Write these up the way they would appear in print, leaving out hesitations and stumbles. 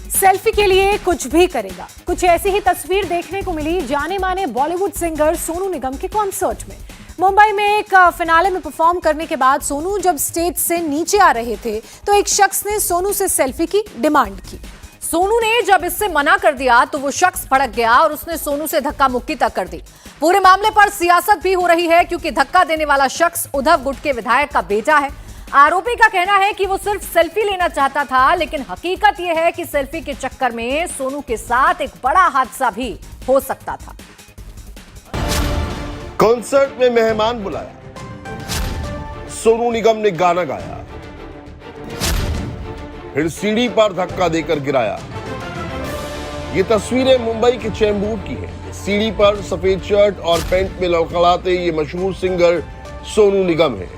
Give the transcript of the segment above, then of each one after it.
Selfie के लिए कुछ भी करेगा। कुछ ऐसी ही तस्वीर देखने को मिली जाने माने बॉलीवुड सिंगर सोनू निगम के कॉन्सर्ट में। मुंबई में एक फिनाले में परफॉर्म करने के बाद सोनू जब स्टेज से नीचे आ रहे थे तो एक शख्स ने सोनू से सेल्फी की डिमांड की। सोनू ने जब इससे मना कर दिया तो वो शख्स भड़क गया और उसने सोनू से धक्का मुक्की तक कर दी। पूरे मामले पर सियासत भी हो रही है क्योंकि धक्का देने वाला शख्स उद्धव गुट के विधायक का बेटा है। आरोपी का कहना है कि वो सिर्फ सेल्फी लेना चाहता था, लेकिन हकीकत यह है कि सेल्फी के चक्कर में सोनू के साथ एक बड़ा हादसा भी हो सकता था। कॉन्सर्ट में मेहमान बुलाया, सोनू निगम ने गाना गाया, फिर सीढ़ी पर धक्का देकर गिराया। ये तस्वीरें मुंबई के चेंबूर की हैं। सीढ़ी पर सफेद शर्ट और पैंट में लड़खड़ाते ये मशहूर सिंगर सोनू निगम है।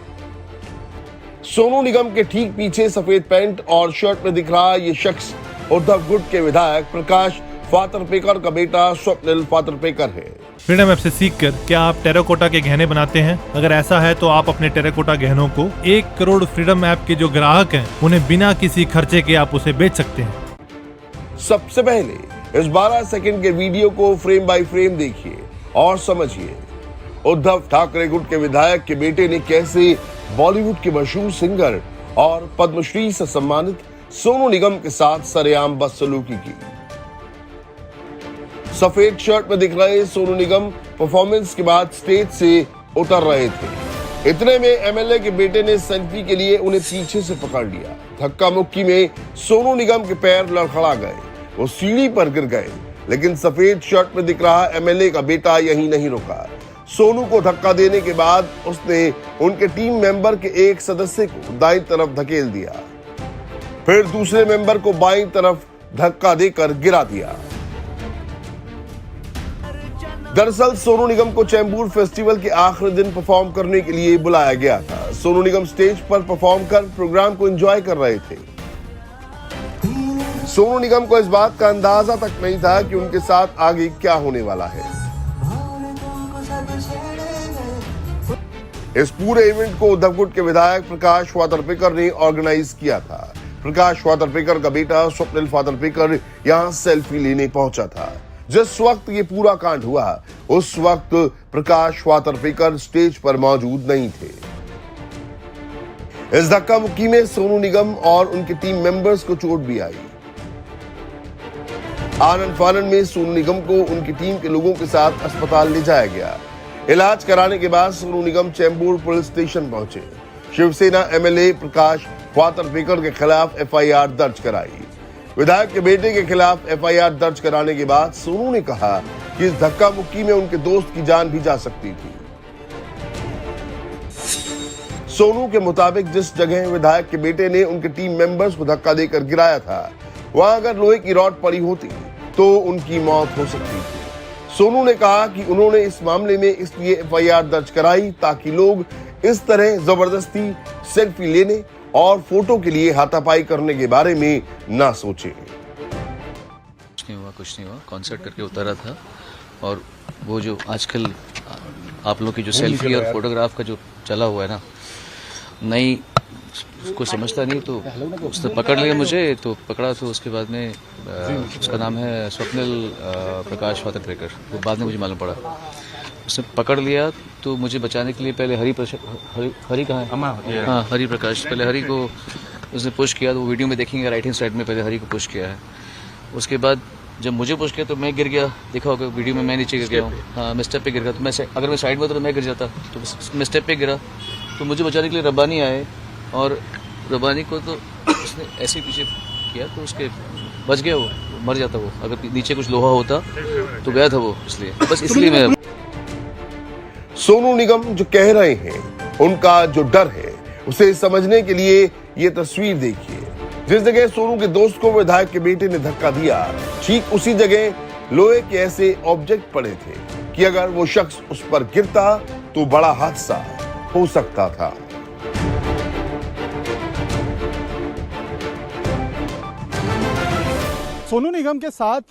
सोनू निगम के ठीक पीछे सफेद पैंट और शर्ट में दिख रहा ये शख्स उद्धव गुट के विधायक प्रकाश फातर्पेकर का बेटा स्वप्निल फातर्पेकर है। फ्रीडम ऐप से सीखकर क्या आप टेराकोटा के गहने बनाते हैं? अगर ऐसा है तो आप अपने टेराकोटा गहनों को 1 करोड़ फ्रीडम ऐप के जो ग्राहक हैं उन्हें बिना किसी खर्चे के आप उसे बेच सकते हैं। सबसे पहले इस 12 सेकंड के वीडियो को फ्रेम बाय फ्रेम देखिए और समझिए उद्धव ठाकरे गुट के विधायक के बेटे ने कैसे बॉलीवुड के मशहूर सिंगर और पद्मश्री से सम्मानित सोनू निगम के साथ सरेआम बदसलूकी की। सफेद शर्ट में दिख रहे सोनू निगम परफॉर्मेंस के बाद स्टेज से उतर रहे थे। इतने में एमएलए के बेटे ने सेल्फी के लिए उन्हें पीछे से पकड़ लिया। धक्का मुक्की में सोनू निगम के पैर लड़खड़ा गए, वो सीढ़ी पर गिर गए। लेकिन सफेद शर्ट में दिख रहा एमएलए का बेटा यहीं नहीं रुका। सोनू को धक्का देने के बाद उसने उनके टीम मेंबर के एक सदस्य को दाईं तरफ धकेल दिया, फिर दूसरे मेंबर को बाईं तरफ धक्का देकर गिरा दिया। दरअसल सोनू निगम को चेंबूर फेस्टिवल के आखिरी दिन परफॉर्म करने के लिए बुलाया गया था। सोनू निगम स्टेज पर परफॉर्म कर प्रोग्राम को एंजॉय कर रहे थे। सोनू निगम को इस बात का अंदाजा तक नहीं था कि उनके साथ आगे क्या होने वाला है। इस पूरे इवेंट को उद्धव गुट के विधायक प्रकाश फातर्पेकर ने ऑर्गेनाइज किया था। प्रकाश फातर्पेकर का बेटा स्वप्निल फातर्पेकर यहां सेल्फी लेने पहुंचा था। जिस वक्त ये पूरा कांड हुआ उस वक्त प्रकाश फातर्पेकर स्टेज पर मौजूद नहीं थे। इस धक्का मुक्की में सोनू निगम और उनके टीम मेंबर्स को चोट भी आई। आनन फानन में सोनू निगम को उनकी टीम के लोगों के साथ अस्पताल ले जाया गया। इलाज कराने के बाद सोनू निगम चेंबूर पुलिस स्टेशन पहुंचे। शिवसेना एमएलए प्रकाश फातर्पेकर के खिलाफ एफआईआर दर्ज कराई। विधायक के बेटे के खिलाफ एफआईआर दर्ज कराने के बाद सोनू ने कहा कि इस धक्का मुक्की में उनके दोस्त की जान भी जा सकती थी। सोनू के मुताबिक जिस जगह विधायक के बेटे ने उनके टीम मेंबर्स को धक्का देकर गिराया था वहां अगर लोहे की रॉड पड़ी होती तो उनकी मौत हो सकती थी। सोनू ने कहा कि उन्होंने इस मामले में इसलिए एफआईआर दर्ज कराई ताकि लोग इस तरह जबरदस्ती सेल्फी लेने और फोटो के लिए हाथापाई करने के बारे में ना सोचें। कुछ नहीं हुआ, कॉन्सर्ट करके उतरा था। और वो जो आजकल आप लोग की जो सेल्फी और फोटोग्राफ का जो चला हुआ है ना, नहीं कुछ समझता नहीं, तो उसने पकड़ लिया मुझे। तो पकड़ा तो उसके बाद में उसका नाम है स्वप्निल प्रकाश फातर्पेकर। वो बाद में मुझे मालूम पड़ा। उसने पकड़ लिया तो मुझे बचाने के लिए पहले हरि कहाँ है? हाँ, हरि प्रकाश। पहले हरि को उसने पुश किया, तो वो वीडियो में देखेंगे राइट हैंड साइड में पहले हरि को पुश किया है। उसके बाद जब मुझे पुश किया तो मैं गिर गया। देखा होगा वीडियो में मैं नीचे गिर गया हूँ। हाँ, मैं स्टेप पे गिर गया। तो मैं अगर मैं साइड में होता तो मैं गिर जाता। तो मैं स्टेप पे गिरा तो मुझे बचाने के लिए रब्बानी आए और रब्बानी को तो उसने ऐसे पीछे किया तो उसके बच गया, वो मर जाता। वो अगर नीचे कुछ लोहा होता तो गया था वो, इसलिए बस इसलिए मैं। सोनू निगम जो कह रहे हैं उनका जो डर है उसे समझने के लिए ये तस्वीर देखिए। जिस जगह सोनू के दोस्त को विधायक के बेटे ने धक्का दिया ठीक उसी जगह लोहे के ऐसे ऑब्जेक्ट पड़े थे कि अगर वो शख्स उस पर गिरता तो बड़ा हादसा हो सकता था। सोनू निगम के साथ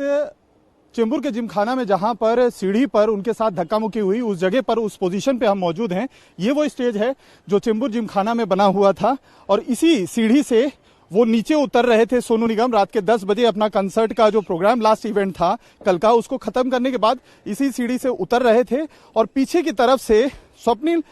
चेंबूर के जिमखाना में जहां पर सीढ़ी पर उनके साथ धक्का मुक्की हुई, उस जगह पर उस पोजीशन पे हम मौजूद हैं। ये वो स्टेज है जो चेंबूर जिमखाना में बना हुआ था और इसी सीढ़ी से वो नीचे उतर रहे थे। सोनू निगम रात के 10 बजे अपना कंसर्ट का जो प्रोग्राम लास्ट इवेंट था कल का, उसको खत्म करने के बाद इसी सीढ़ी से उतर रहे थे और पीछे की तरफ से स्वप्निल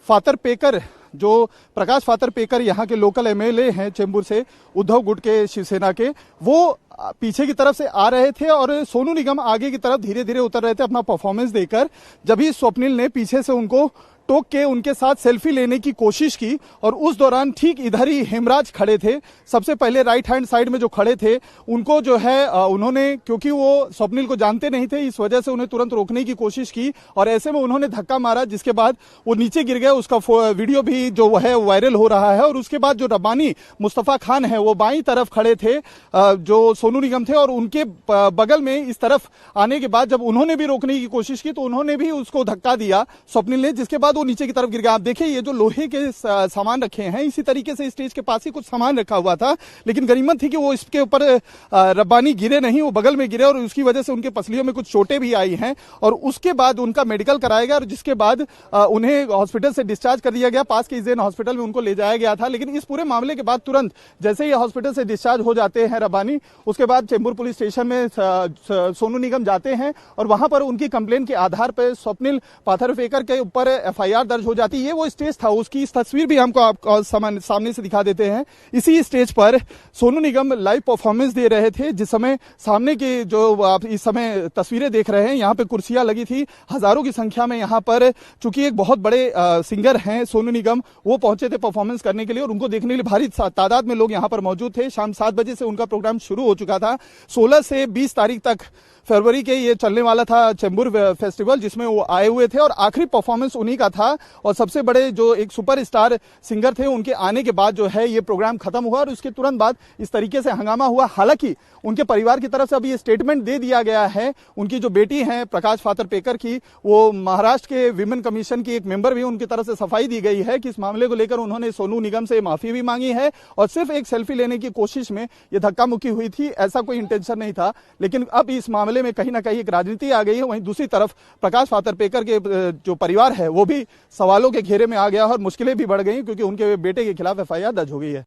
फातर्पेकर, जो प्रकाश फातर्पेकर यहाँ के लोकल एमएलए हैं चेंबूर से, उद्धव गुट के शिवसेना के, वो पीछे की तरफ से आ रहे थे और सोनू निगम आगे की तरफ धीरे धीरे उतर रहे थे अपना परफॉर्मेंस देकर। जब ही स्वप्निल ने पीछे से उनको टोक के उनके साथ सेल्फी लेने की कोशिश की और उस दौरान ठीक इधर ही हेमराज खड़े थे, सबसे पहले राइट हैंड साइड में जो खड़े थे उनको जो है उन्होंने, क्योंकि वो स्वप्निल को जानते नहीं थे, इस वजह से उन्हें तुरंत रोकने की कोशिश की और ऐसे में उन्होंने धक्का मारा, जिसके बाद वो नीचे गिर गए। उसका वीडियो भी जो है वायरल हो रहा है। और उसके बाद जो रब्बानी मुस्तफा खान है वो बाईं तरफ खड़े थे, जो सोनू निगम थे, और उनके बगल में इस तरफ आने के बाद जब उन्होंने भी रोकने की कोशिश की तो उन्होंने भी उसको धक्का दिया स्वप्निल ने, जिसके बाद वो नीचे की तरफ गिर गया। आप देखिए ये जो लोहे के सामान रखे हैं, इसी तरीके से स्टेज के पास ही कुछ सामान रखा हुआ था, लेकिन गनीमत थी कि वो इसके ऊपर रब्बानी गिरे नहीं, वो बगल में गिरे और उसकी वजह से उनके पसलियों में कुछ चोटें भी आई हैं और उसके बाद उनका मेडिकल कराया गया और जिसके बाद उन्हें हॉस्पिटल से डिस्चार्ज कर दिया गया। पास के इजेन हॉस्पिटल में उनको ले जाया गया था। लेकिन इस पूरे मामले के बाद तुरंत जैसे ही हॉस्पिटल से डिस्चार्ज हो जाते हैं रब्बानी, उसके बाद चेंबूर पुलिस स्टेशन में सोनू निगम जाते हैं और वहां पर उनकी कंप्लेन के आधार पर स्वप्निल फातर्पेकर के ऊपर एफआईआर दर्ज हो जाती है। ये वो स्टेज था, उसकी इस तस्वीर भी हमको आपको सामने से दिखा देते हैं। इसी स्टेज पर सोनू निगम लाइव परफॉर्मेंस दे रहे थे, जिस समय सामने की जो आप इस समय तस्वीरें देख रहे हैं, यहाँ पे कुर्सियां लगी थी हजारों की संख्या में। यहाँ पर चूंकि एक बहुत बड़े सिंगर हैं सोनू निगम, वो पहुंचे थे परफॉर्मेंस करने के लिए और उनको देखने के लिए भारी तादाद में लोग यहाँ पर मौजूद थे। शाम 7 बजे से उनका प्रोग्राम शुरू हो चुका था। 16 से 20 तारीख तक फरवरी के ये चलने वाला था चेंबूर फेस्टिवल, जिसमें वो आए हुए थे और आखिरी परफॉर्मेंस उन्हीं का था। और सबसे बड़े जो एक सुपरस्टार सिंगर थे, उनके आने के बाद जो है ये प्रोग्राम खत्म हुआ और उसके तुरंत बाद इस तरीके से हंगामा हुआ। हालांकि उनके परिवार की तरफ से अभी ये स्टेटमेंट दे दिया गया है। उनकी जो बेटी है प्रकाश फातर्पेकर की, वो महाराष्ट्र के विमेन कमीशन की एक मेंबर भी, उनकी तरफ से सफाई दी गई है कि इस मामले को लेकर उन्होंने सोनू निगम से माफी भी मांगी है और सिर्फ एक सेल्फी लेने की कोशिश में ये धक्का मुक्की हुई थी, ऐसा कोई इंटेंशन नहीं था। लेकिन अब इस मामले में कहीं ना कहीं एक राजनीति आ गई है। वहीं दूसरी तरफ प्रकाश फातर्पेकर के जो परिवार है वो भी सवालों के घेरे में आ गया और मुश्किलें भी बढ़ गई क्योंकि उनके बेटे के खिलाफ एफआईआर दर्ज हो गई है।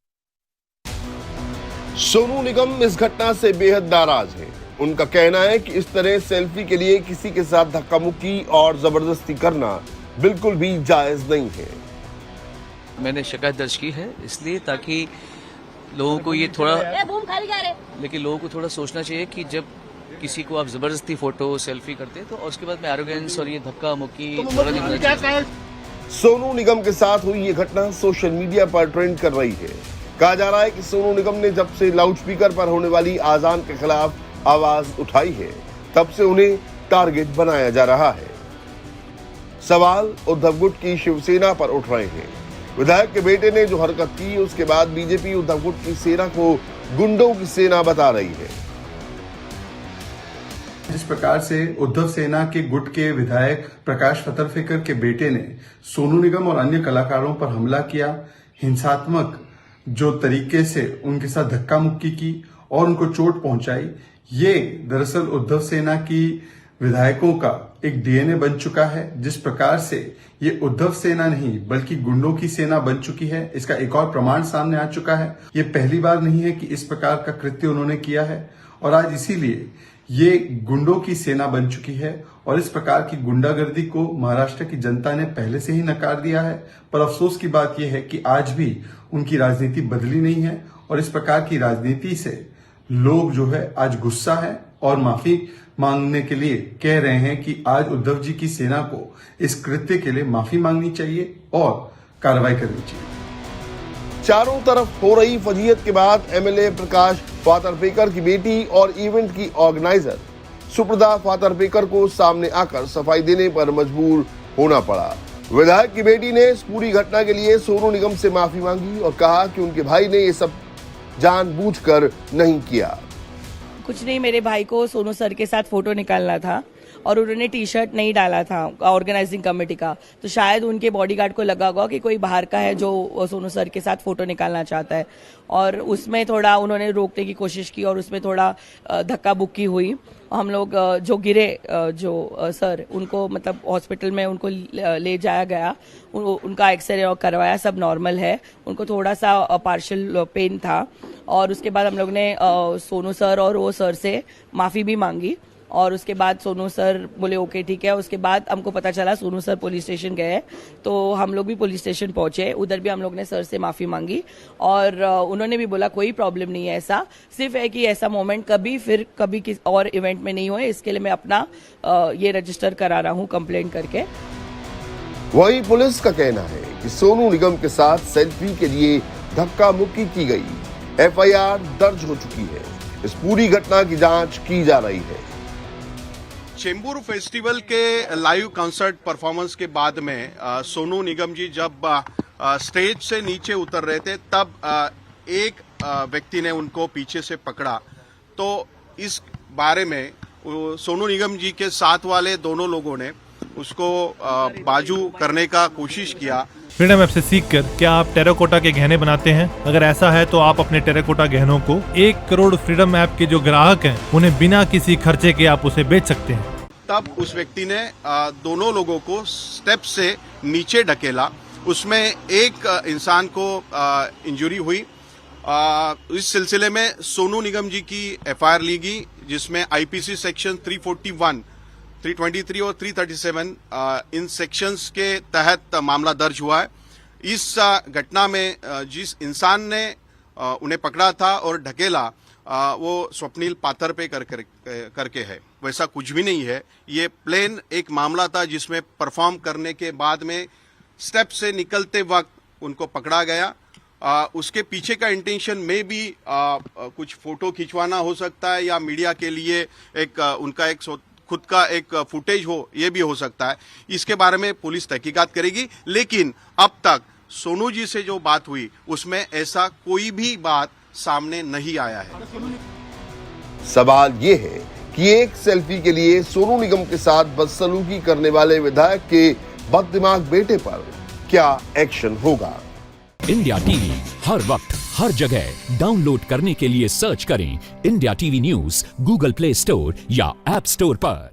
सोनू निगम इस घटना से बेहद नाराज हैं। उनका कहना है कि इस तरह सेल्फी के लिए किसी के साथ धक्का मुक्की और जबरदस्ती करना बिल्कुल भी जायज नहीं है। मैंने शिकायत दर्ज की है इसलिए ताकि लोगों को ये थोड़ा, लेकिन लोगों को थोड़ा सोचना चाहिए कि जब किसी को आप जबरदस्ती फोटो सेल्फी करते हैं तो उसके बाद में एरोगेंस और ये धक्का मुक्की थोड़ा नहीं होना चाहिए। सोनू निगम के साथ हुई ये घटना सोशल मीडिया पर ट्रेंड कर रही है। कहा जा रहा है कि सोनू निगम ने जब से लाउडस्पीकर पर होने वाली आजान के खिलाफ आवाज उठाई है, तब से उन्हें टारगेट बनाया जा रहा है। सवाल उद्धव गुट की शिवसेना पर उठ रहे हैं। विधायक के बेटे ने जो हरकत की, उसके बाद बीजेपी उद्धव गुट की सेना को गुंडों की सेना बता रही है। जिस प्रकार से उद्धव सेना के गुट के विधायक प्रकाश फातर्पेकर के बेटे ने सोनू निगम और अन्य कलाकारों पर हमला किया, हिंसात्मक जो तरीके से उनके साथ धक्का मुक्की की और उनको चोट पहुंचाई, ये दरअसल उद्धव सेना की विधायकों का एक डीएनए बन चुका है। जिस प्रकार से ये उद्धव सेना नहीं बल्कि गुंडों की सेना बन चुकी है, इसका एक और प्रमाण सामने आ चुका है। ये पहली बार नहीं है कि इस प्रकार का कृत्य उन्होंने किया है और आज इसीलिए ये गुंडों की सेना बन चुकी है और इस प्रकार की गुंडागर्दी को महाराष्ट्र की जनता ने पहले से ही नकार दिया है। पर अफसोस की बात यह है कि आज भी उनकी राजनीति बदली नहीं है और इस प्रकार की राजनीति से लोग जो है आज गुस्सा है और माफी मांगने के लिए कह रहे हैं कि आज उद्धव जी की सेना को इस कृत्य के लिए माफी मांगनी चाहिए और कार्रवाई करनी चाहिए। चारों तरफ हो रही फजीयत के बाद एमएलए प्रकाश फातर्पेकर की बेटी और इवेंट की ऑर्गेनाइजर सुप्रदा फातर्पेकर को सामने आकर सफाई देने पर मजबूर होना पड़ा। विधायक की बेटी ने इस पूरी घटना के लिए सोनू निगम से माफी मांगी और कहा कि उनके भाई ने ये सब जानबूझकर नहीं किया। कुछ नहीं, मेरे भाई को सोनू सर के साथ फोटो निकालना था और उन्होंने टी शर्ट नहीं डाला था ऑर्गेनाइजिंग कमेटी का, तो शायद उनके बॉडीगार्ड को लगा होगा कि कोई बाहर का है जो सोनू सर के साथ फोटो निकालना चाहता है, और उसमें थोड़ा उन्होंने रोकने की कोशिश की और उसमें थोड़ा धक्का बुक्की हुई। हम लोग जो गिरे जो सर, उनको मतलब हॉस्पिटल में उनको ले जाया गया, उनका एक्सरे करवाया, सब नॉर्मल है, उनको थोड़ा सा पार्शियल पेन था। और उसके बाद हम लोग ने सोनू सर और वो सर से माफ़ी भी मांगी, और उसके बाद सोनू सर बोले ओके ठीक है। उसके बाद हमको पता चला सोनू सर पुलिस स्टेशन गए, तो हम लोग भी पुलिस स्टेशन पहुंचे, उधर भी हम लोग ने सर से माफ़ी मांगी, और उन्होंने भी बोला कोई प्रॉब्लम नहीं है, ऐसा सिर्फ है कि ऐसा मोमेंट कभी किसी और इवेंट में नहीं हुए, इसके लिए मैं अपना ये रजिस्टर करा रहा हूँ कंप्लेंट करके। वही पुलिस का कहना है कि सोनू निगम के साथ सेल्फी के लिए धक्का मुक्की की गई। एफआईआर दर्ज हो चुकी है। इस पूरी घटना की जांच की जा रही है। चेंबूर फेस्टिवल के लाइव कंसर्ट परफॉर्मेंस के बाद में सोनू निगम जी जब स्टेज से नीचे उतर रहे थे, तब एक व्यक्ति ने उनको पीछे से पकड़ा। तो इस बारे में सोनू निगम जी के साथ वाले दोनों लोगों ने उसको बाजू करने का कोशिश किया। फ्रीडम ऐप से सीखकर क्या आप टेराकोटा के गहने बनाते हैं? अगर ऐसा है तो आप अपने टेराकोटा गहनों को 1 करोड़ फ्रीडम ऐप के जो ग्राहक हैं उन्हें बिना किसी खर्चे के आप उसे बेच सकते हैं। तब उस व्यक्ति ने दोनों लोगों को स्टेप से नीचे ढकेला। उसमें एक इंसान को इंजरी हुई। इस सिलसिले में सोनू निगम जी की एफआईआर ली गई, जिसमें आईपीसी सेक्शन 341, 323 और 337 इन सेक्शंस के तहत मामला दर्ज हुआ है। इस घटना में जिस इंसान ने उन्हें पकड़ा था और ढकेला, वो स्वप्निल पाथर पे करके है। वैसा कुछ भी नहीं है। ये प्लेन एक मामला था जिसमें परफॉर्म करने के बाद में स्टेप से निकलते वक्त उनको पकड़ा गया। उसके पीछे का इंटेंशन में भी कुछ फोटो खिंचवाना हो सकता है, या मीडिया के लिए उनका एक खुद का एक फुटेज हो, ये भी हो सकता है। इसके बारे में पुलिस तहकीकात करेगी, लेकिन अब तक सोनू जी से जो बात हुई उसमें ऐसा कोई भी बात सामने नहीं आया है। सवाल ये है कि एक सेल्फी के लिए सोनू निगम के साथ बदसलूकी करने वाले विधायक के बददिमाग बेटे पर क्या एक्शन होगा? इंडिया टीवी हर वक्त हर जगह डाउनलोड करने के लिए सर्च करें India TV news Google play store या ऐप स्टोर पर।